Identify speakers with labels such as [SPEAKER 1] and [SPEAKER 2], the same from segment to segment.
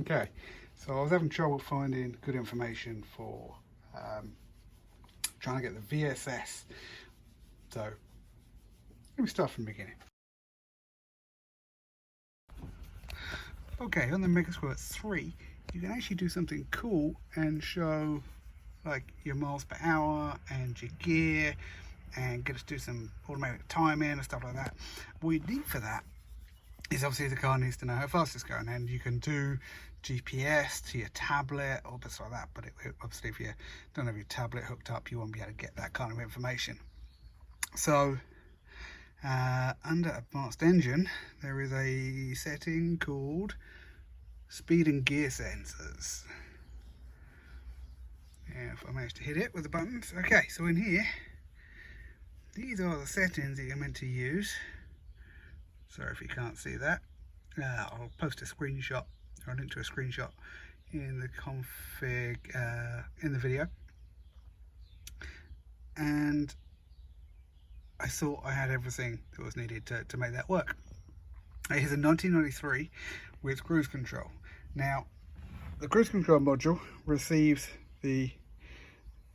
[SPEAKER 1] Okay, so I was having trouble finding good information for trying to get the VSS. So let me start from the beginning. Okay, on the Megasquirt 3, you can actually do something cool and show like your miles per hour and your gear and get us to do some automatic timing and stuff like that. What you need for that is obviously the car needs to know how fast it's going, and you can do GPS to your tablet or bits like that, but obviously if you don't have your tablet hooked up, you won't be able to get that kind of information. So under Advanced Engine, there is a setting called Speed and Gear Sensors. Yeah, if I manage to hit it with the buttons. Okay, so in here, these are the settings that you're meant to use. Sorry if you can't see that. I'll post a screenshot, or a link to a screenshot in the config in the video. And I thought I had everything that was needed to make that work. It is a 1993 with cruise control. Now, the cruise control module receives the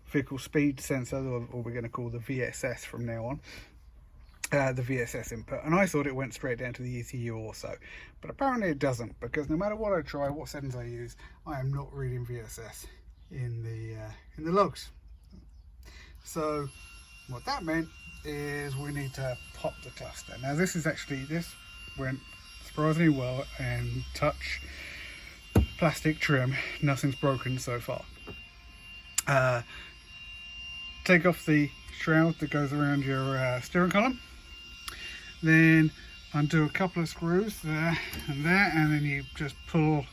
[SPEAKER 1] vehicle speed sensor, or we're going to call the VSS from now on, the VSS input, and I thought it went straight down to the ECU also, but apparently it doesn't, because no matter what I try, what settings I use, I am not reading VSS in the logs. So what that meant is we need to pop the cluster. Now this went surprisingly well, and touch plastic trim, nothing's broken so far. Take off the shroud that goes around your steering column, then undo a couple of screws there and there, and then you just pull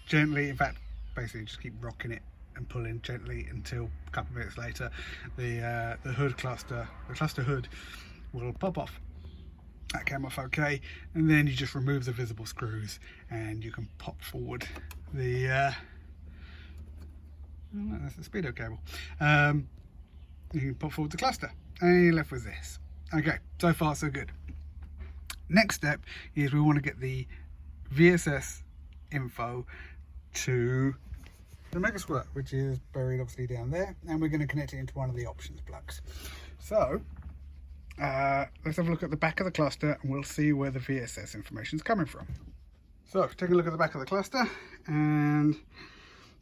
[SPEAKER 1] gently. In fact, basically just keep rocking it and pulling gently until a couple of minutes later the cluster hood will pop off. That came off okay, and then you just remove the visible screws and you can pop forward the that's the speedo cable. You can pop forward the cluster and you're left with this. Okay, so far so good. Next step is we want to get the Vss Info to the Megasquirt, which is buried obviously down there, and we're going to connect it into one of the options plugs. So let's have a look at the back of the cluster and we'll see where the VSS information is coming from. So taking a look at the back of the cluster, and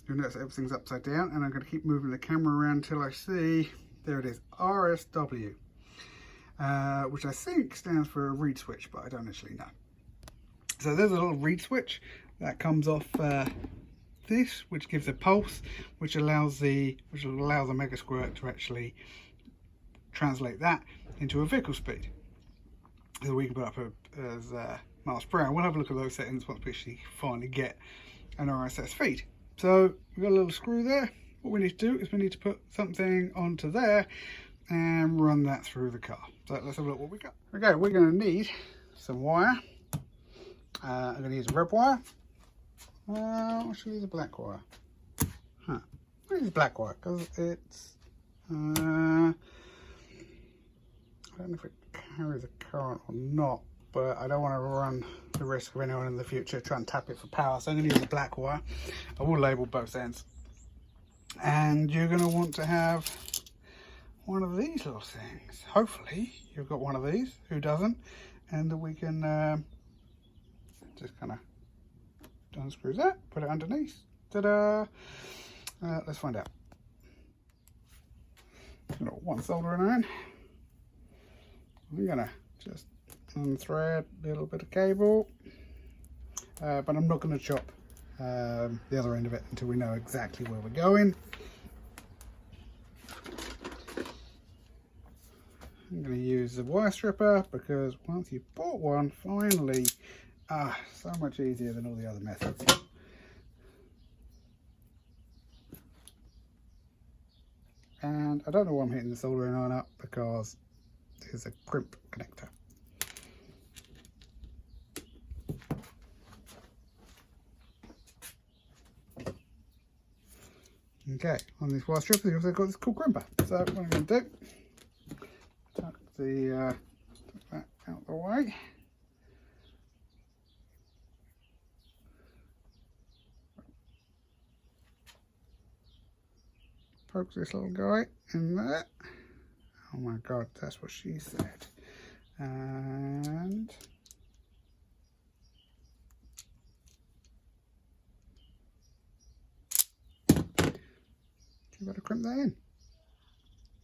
[SPEAKER 1] you'll notice everything's upside down, and I'm going to keep moving the camera around until I see, there it is, RSW, which I think stands for a read switch, but I don't actually know. So there's a little read switch that comes off this, which gives a pulse, which will allow the Megasquirt to actually translate that into a vehicle speed, so we can put up as miles per hour. We'll have a look at those settings once we actually finally get an RSS feed. So we've got a little screw there. What we need to do is we need to put something onto there and run that through the car. So let's have a look what we got. Okay, we're going to need some wire. I'm going to use a red wire. I should use a black wire. I'll use black wire because it's I don't know if it carries a current or not, but I don't want to run the risk of anyone in the future trying to tap it for power, so I'm going to use a black wire. I will label both ends, and you're going to want to have one of these little things. Hopefully you've got one of these. Who doesn't? And we can just kind of unscrew that, put it underneath. Ta-da! Let's find out. Got one soldering iron. I'm gonna just unthread a little bit of cable, but I'm not going to chop the other end of it until we know exactly where we're going. I'm going to use the wire stripper because once you've bought one, finally, so much easier than all the other methods. And I don't know why I'm hitting the soldering iron up, because there's a crimp connector. Okay, on this wire stripper, you've also got this cool crimper. So what I'm going to do, tuck that out the way. poke this little guy in there. Oh my god, that's what she said. And you better crimp that in.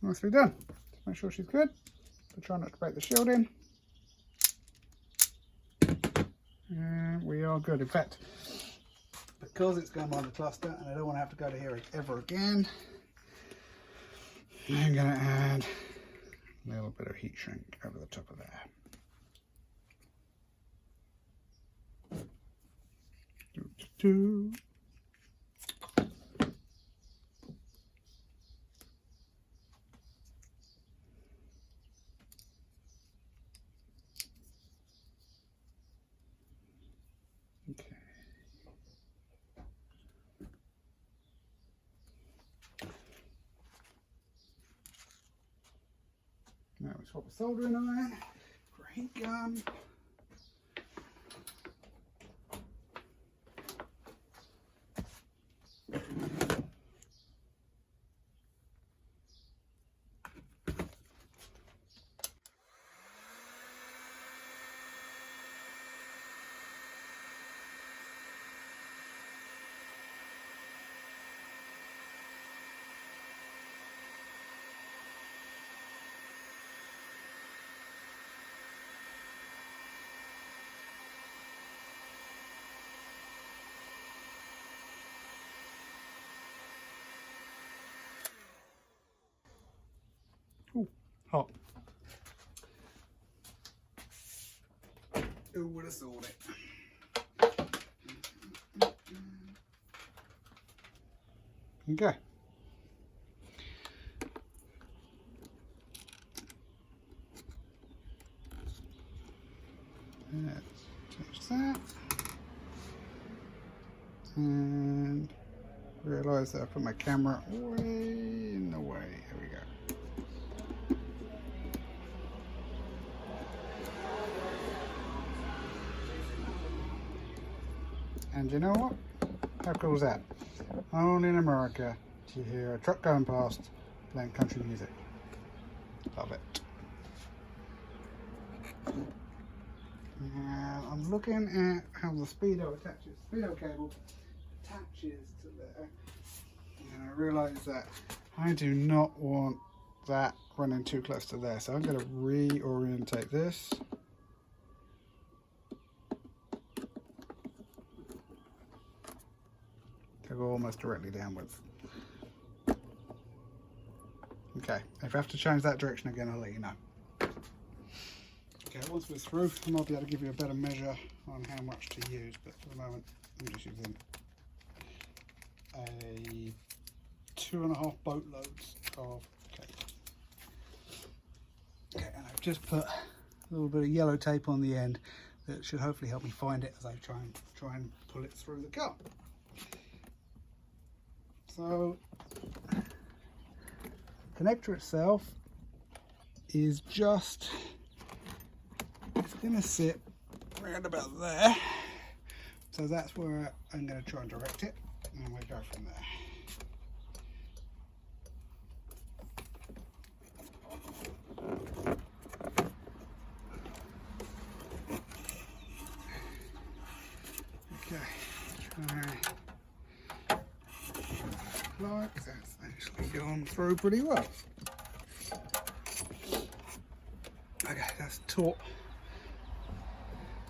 [SPEAKER 1] Nicely done. Just make sure she's good. But try not to break the shield in. And we are good. In fact, because it's going on the cluster and I don't want to have to go to here ever again, I'm going to add a little bit of heat shrink over the top of there. Okay. Now we swap the soldering iron. Great gun. Ooh, hot. Who would have thought it? Okay. Let's change that. And realise that I put my camera way in the way. There we go. And you know what? How cool is that? Only in America do you hear a truck going past playing country music. Love it. Now I'm looking at how the speedo cable attaches to there, and I realise that I do not want that running too close to there, so I'm going to reorientate this. To go almost directly downwards. Okay, if I have to change that direction again, I'll let you know. Okay, once we're through, I might be able to give you a better measure on how much to use, but for the moment, I'm just using a 2.5 boatloads of cable. Okay, and I've just put a little bit of yellow tape on the end that should hopefully help me find it as I try and pull it through the car. So, the connector itself is just, it's going to sit right about there. So that's where I'm going to try and direct it, and we'll go from there. Okay, like that's actually gone through pretty well. Okay, that's taut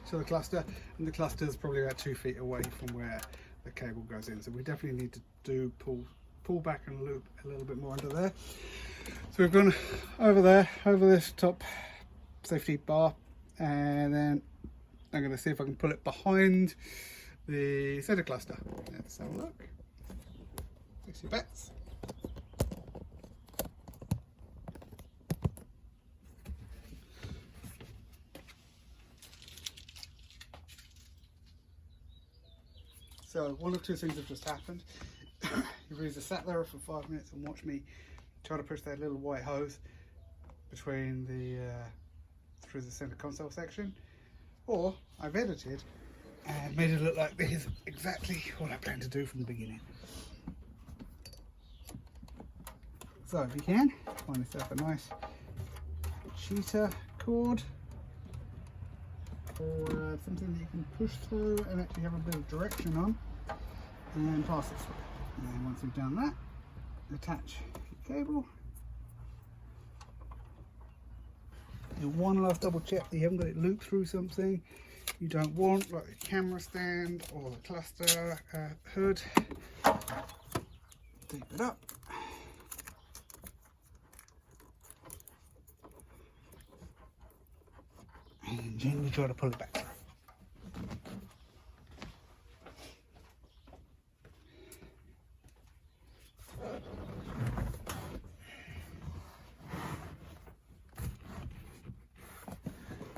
[SPEAKER 1] to the cluster, and the cluster is probably about 2 feet away from where the cable goes in, so we definitely need to pull back and loop a little bit more under there. So we've gone over there, over this top safety bar, and then I'm going to see if I can pull it behind the center cluster. Let's have a look. Place your bets. So one of two things have just happened. You've either sat there for 5 minutes and watched me try to push that little white hose between the through the center console section, or I've edited and made it look like this is exactly what I planned to do from the beginning. So if you can, find yourself a nice cheetah cord, or something that you can push through and actually have a bit of direction on, and pass it through. And then once you've done that, attach your cable. Do one last double check that you haven't got it looped through something you don't want, like the camera stand or the cluster hood. Tape it up. And gently try to pull it back through.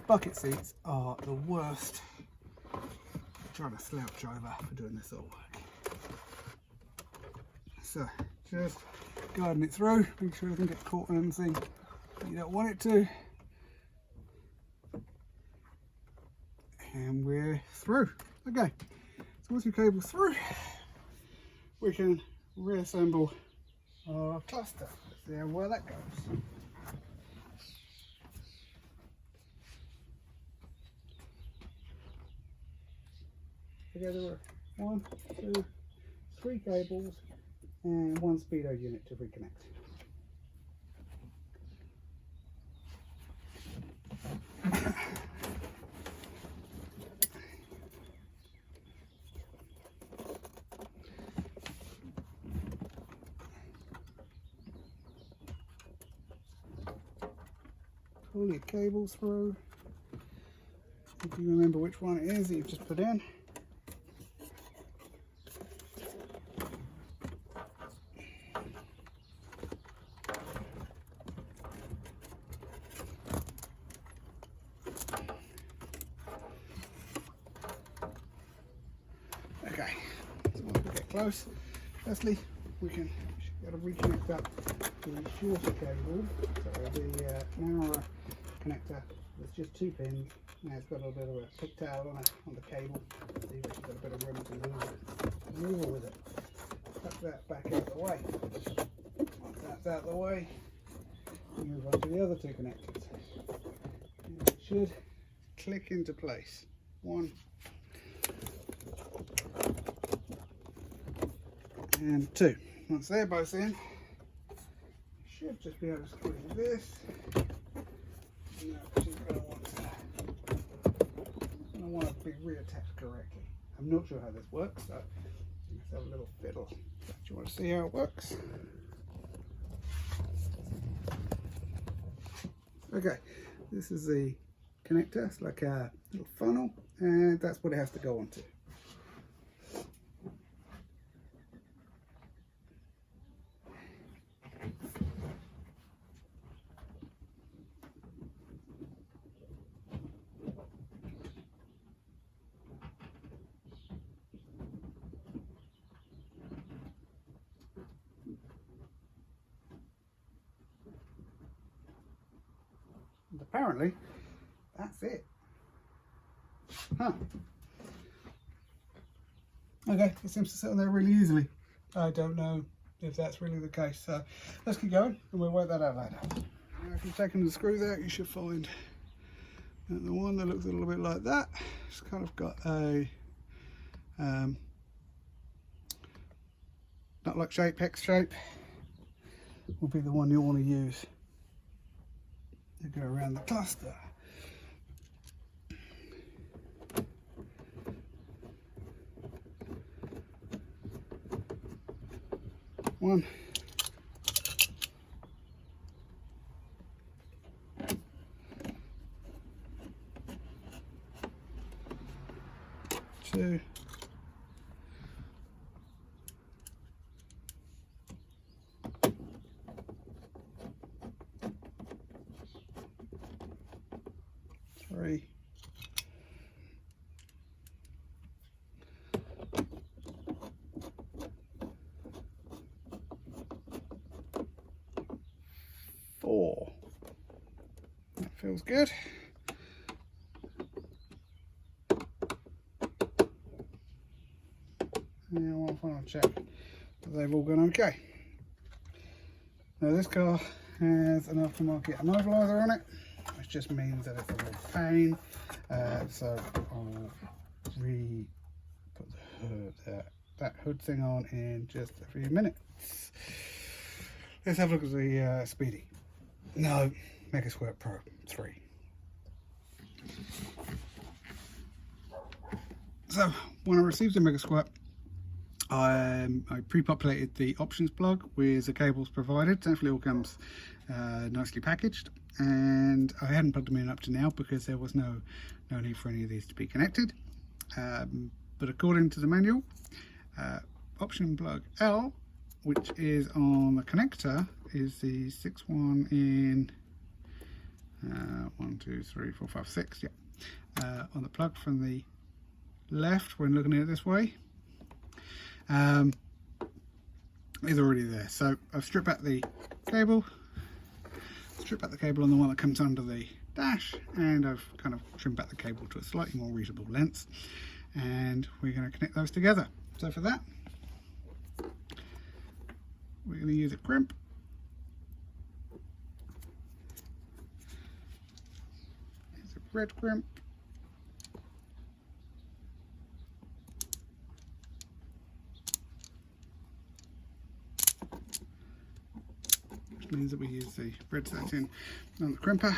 [SPEAKER 1] Bucket seats are the worst. Trying to slouch over for doing this sort of work. So just guiding it through, make sure it doesn't get caught in anything that you don't want it to. And we're through. Okay, so once your cable's through, we can reassemble our cluster. Let's see where that goes. Okay, there were 1, 2, 3 cables and 1 speedo unit to reconnect. Pull your cable through. If you remember which one it is that you've just put in. Okay, so once we get close, firstly we can got to reconnect up to the shorter cable, so the narrower connector with just 2 pins. Now it's got a little bit of a pigtail on the cable, so you've actually got a bit of room to maneuver with it. Tuck that back out of the way. Once that's out of the way, we move on to the other 2 connectors. And it should click into place. 1 and 2. Once they're both in, you should just be able to squeeze this. No, she's going to want to be reattached correctly. I'm not sure how this works, so let's have a little fiddle. Do you want to see how it works? Okay, this is the connector. It's like a little funnel, and that's what it has to go onto. And apparently, that's it. Huh. Okay, it seems to sit on there really easily. I don't know if that's really the case. So let's keep going and we'll work that out later. Now, if you've taken the screws out, you should find that the one that looks a little bit like that, it's kind of got a nut-like shape, hex shape, will be the one you'll want to use to go around the cluster. One, two, three, four. That feels good. Now one final check that they've all gone okay. Now this car has an aftermarket immobiliser on it, which just means that it's a real pain. So I'll put the hood, that hood thing on in just a few minutes. Let's have a look at the Speedy. No, Megasquirt Pro 3. So when I received the Megasquirt, I pre-populated the options plug with the cables provided. Thankfully, it all comes nicely packaged, and I hadn't plugged them in up to now because there was no need for any of these to be connected. But according to the manual, option plug L, which is on the connector, is the 6-1 in 1, 2, 3, 4, 5, 6. Yeah, on the plug from the left when looking at it this way. Is already there. So I've stripped back the cable, on the one that comes under the dash, and I've kind of trimmed back the cable to a slightly more reasonable length, and we're going to connect those together. So for that, we're going to use a crimp. It's a red crimp. Means that we use the red satin on the crimper.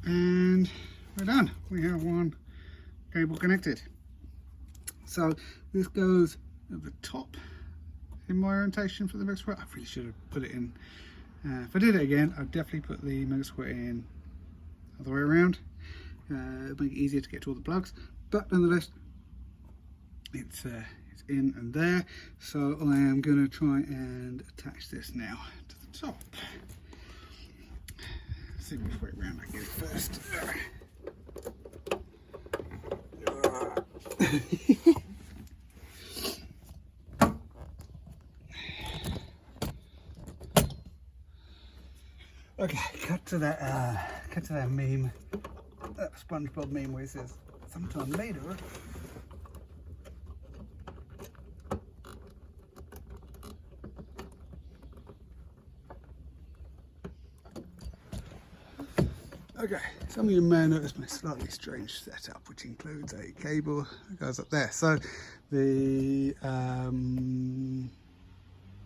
[SPEAKER 1] And we're done. We have one cable connected. So this goes at the top in my orientation for the Megasquirt. I really should have put it in. If I did it again, I'd definitely put the Megasquirt in the other way around. Make it easier to get to all the plugs. But nonetheless, it's in and there. So I am going to try and attach this now to the top. See which way around I get it first. Okay, cut to that meme, that SpongeBob meme where it says, "Sometime later." Okay, some of you may notice my slightly strange setup, which includes a cable that goes up there. So the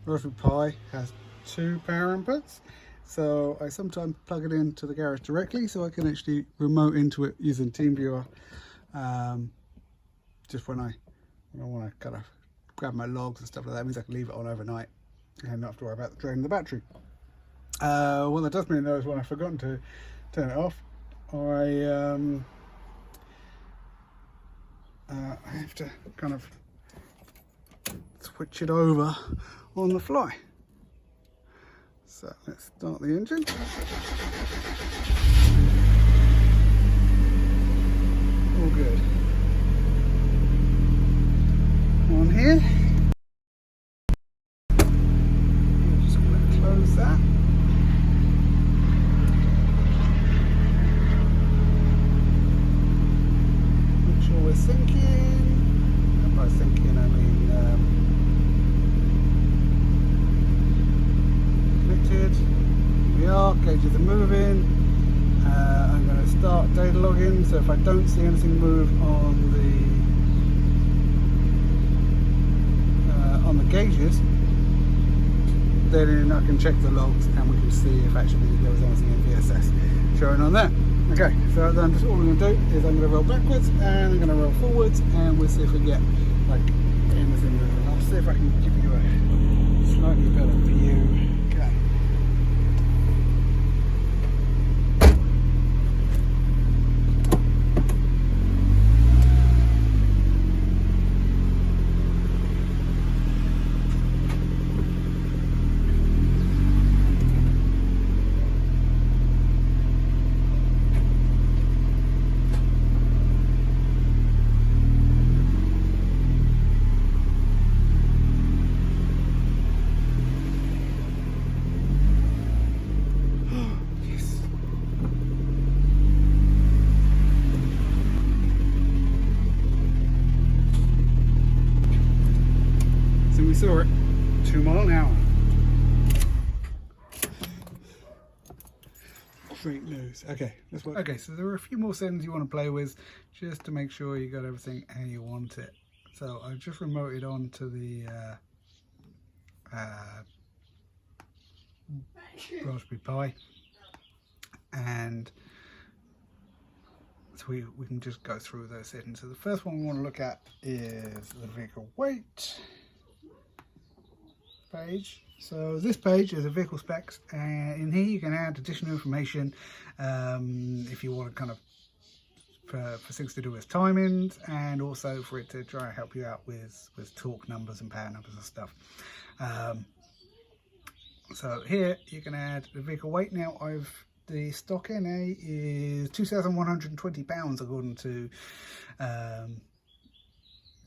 [SPEAKER 1] Raspberry Pi has 2 power inputs, so I sometimes plug it into the garage directly, so I can actually remote into it using TeamViewer. Just when I want to kind of grab my logs and stuff like that, means I can leave it on overnight and not have to worry about draining the battery. What that does mean though is when I've forgotten to turn it off, I have to kind of switch it over on the fly. So let's start the engine. All good. On here. I'm just going to close that. We're sinking, and by sinking I mean connected. Here we are, gauges are moving. I'm going to start data logging, so if I don't see anything move on the gauges, then I can check the logs and we can see if actually there was anything in VSS showing on there. Okay, so then just all I'm going to do is I'm going to roll backwards and I'm going to roll forwards, and we'll see if we get like anything moving. I'll see if I can give you a slightly better view. Okay. saw it. 2 miles an hour. Great news. Okay, let's work. Okay, so there are a few more settings you want to play with just to make sure you got everything how you want it. So I've just remoted on to the Raspberry Pi, and so we can just go through those settings. So the first one we want to look at is the vehicle weight page. So this page is a vehicle specs, and in here you can add additional information if you want to kind of for things to do with timings, and also for it to try and help you out with torque numbers and power numbers and stuff. So here you can add the vehicle weight. Now the stock NA is 2,120 pounds according to the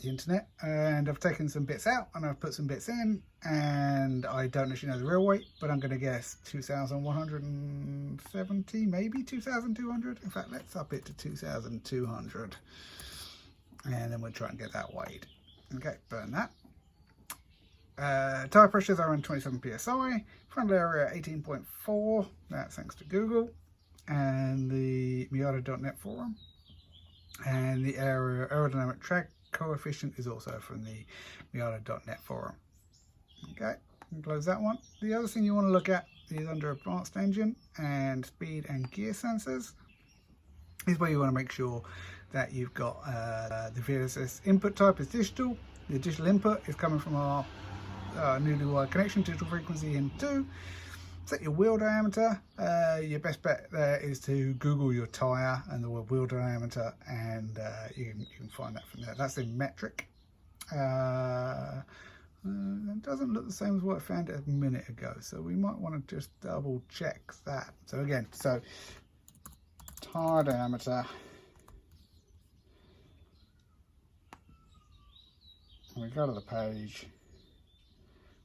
[SPEAKER 1] internet, and I've taken some bits out and I've put some bits in, and I don't actually know the real weight, but I'm going to guess 2,170, maybe 2,200. In fact, let's up it to 2,200, and then we'll try and get that weighed. Okay, burn that. Tyre pressures are on 27 psi, front area 18.4, that's thanks to Google and the Miata.net forum, and the aerodynamic track coefficient is also from the Miata.net forum. Okay, and close that one. The other thing you want to look at is under advanced engine and speed and gear sensors, is where you want to make sure that you've got the VSS input type is digital. The digital input is coming from our newly wired connection, digital frequency in 2. Set your wheel diameter. Your best bet there is to Google your tyre and the word wheel diameter, and you can find that from there. That's in metric. It doesn't look the same as what I found it a minute ago, so we might want to just double check that. So again, tyre diameter. We go to the page.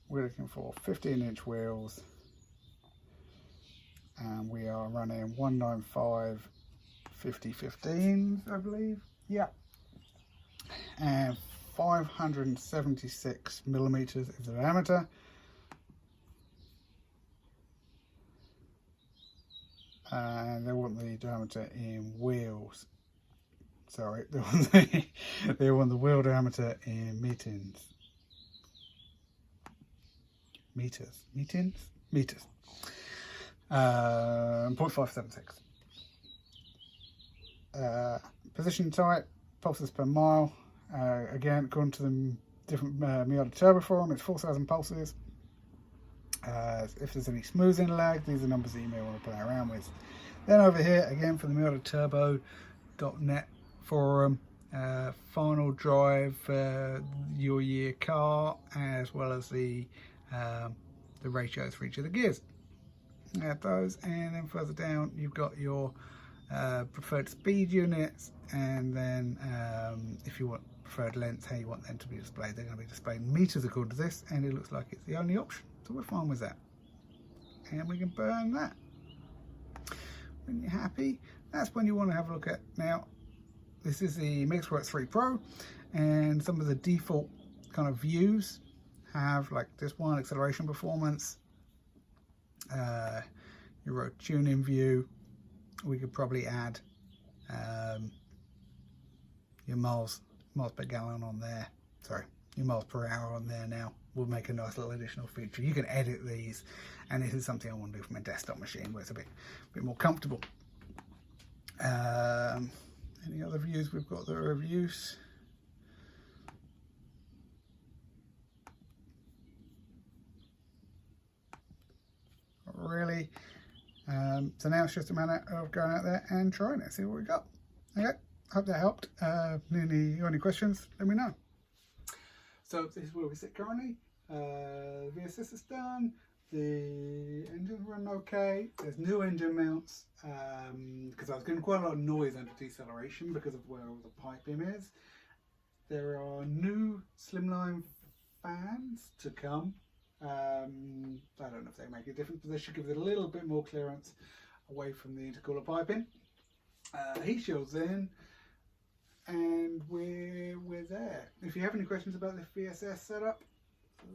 [SPEAKER 1] We're looking for 15-inch wheels, and we are running 195 50/15s, I believe. Yeah, and 576 millimeters is the diameter. And they want the diameter in wheels. Sorry, they want the wheel diameter in meters. 0.576. Position type, pulses per mile. Again, according to the different Miata Turbo forum, it's 4,000 pulses. If there's any smoothing lag, these are numbers that you may want to play around with. Then over here, again, for the Mkturbo.net forum, final drive, your year car, as well as the ratios for each of the gears. Add those, and then further down you've got your preferred speed units, and then if you want preferred lengths, how you want them to be displayed. They're going to be displayed in meters according to this, and it looks like it's the only option, so we're fine with that, and we can burn that. When you're happy, that's when you want to have a look at. Now this is the MS3 Pro, and some of the default kind of views have, like this one, acceleration performance, your road tuning view. We could probably add your miles per gallon on there, sorry, your miles per hour on there. Now we'll make a nice little additional feature. You can edit these, and this is something I want to do from a desktop machine where it's a bit more comfortable. Any other views we've got that are of use? Really. So now it's just a matter of going out there and trying it, see what we got. Okay, hope that helped. Any questions, let me know. So this is where we sit currently. The VSS is done, the engine's run okay. There's new engine mounts, because I was getting quite a lot of noise under deceleration because of where all the piping is. There are new slimline fans to come. I don't know if they make a difference, but they should give it a little bit more clearance away from the intercooler piping. Heat shields in, and we're there. If you have any questions about the VSS setup,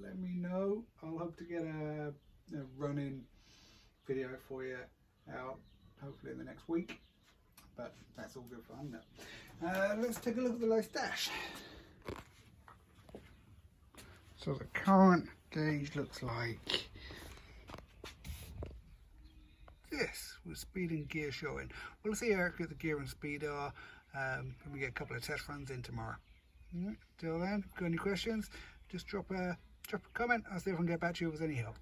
[SPEAKER 1] let me know. I'll hope to get a running video for you out hopefully in the next week, but that's all good fun now. Let's take a look at the lights dash. So the current gauge looks like this, with speed and gear showing. We'll see how accurate the gear and speed are when we get a couple of test runs in tomorrow. Till then, if you've got any questions, just drop a comment. I'll see if I can get back to you with any help.